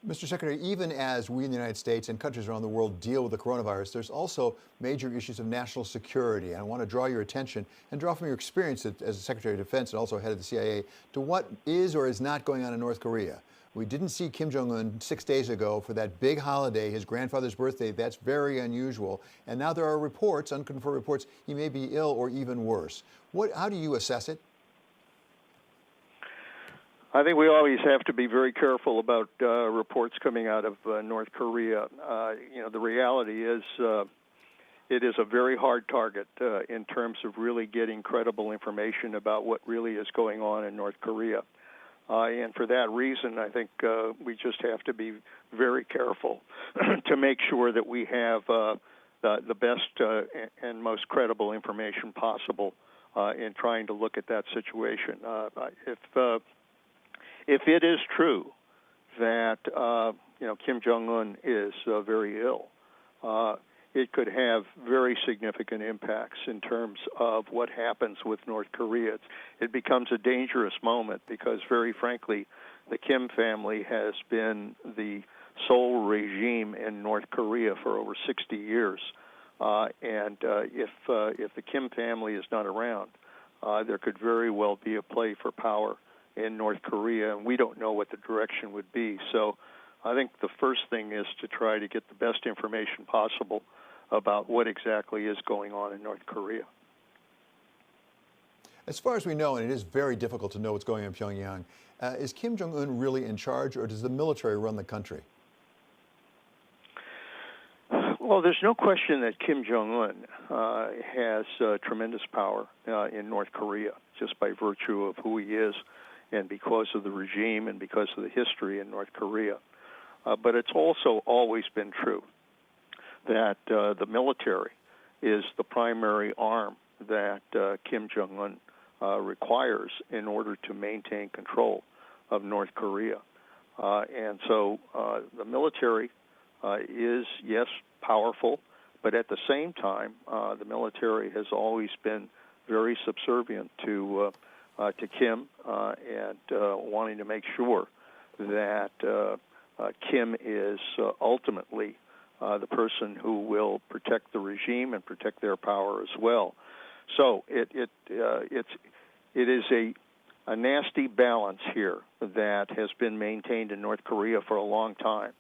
Mr. Secretary, even as we in the United States and countries around the world deal with the coronavirus, there's also major issues of national security. I want to draw your attention and draw from your experience as a Secretary of Defense and also head of the CIA to what is or is not going on in North Korea. We didn't see Kim Jong Un 6 days ago for that big holiday, his grandfather's birthday. That's very unusual. And now there are reports, unconfirmed reports, he may be ill or even worse. How do you assess it? I think we always have to be very careful about reports coming out of North Korea. The reality is it is a very hard target in terms of really getting credible information about what really is going on in North Korea. And for that reason, I think we just have to be very careful to make sure that we have the best and most credible information possible in trying to look at that situation. If it is true that Kim Jong Un is very ill, it could have very significant impacts in terms of what happens with North Korea. It becomes a dangerous moment because, very frankly, the Kim family has been the sole regime in North Korea for over 60 years. And if the Kim family is not around, there could very well be a play for power in North Korea, and we don't know what the direction would be. So I think the first thing is to try to get the best information possible about what exactly is going on in North Korea. As far as we know, and it is very difficult to know what's going on in Pyongyang, is Kim Jong Un really in charge, or does the military run the country? Well, there's no question that Kim Jong Un has tremendous power in North Korea, just by virtue of who he is and because of the regime and because of the history in North Korea. But it's also always been true that the military is the primary arm that Kim Jong Un requires in order to maintain control of North Korea. And so the military is, yes, powerful, but at the same time, the military has always been very subservient to Kim and wanting to make sure that Kim is ultimately the person who will protect the regime and protect their power as well. So it is a nasty balance here that has been maintained in North Korea for a long time.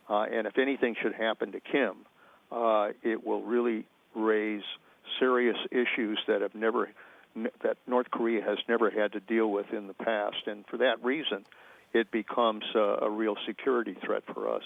And if anything should happen to Kim, it will really raise serious issues that North Korea has never had to deal with in the past. And for that reason, it becomes a real security threat for us.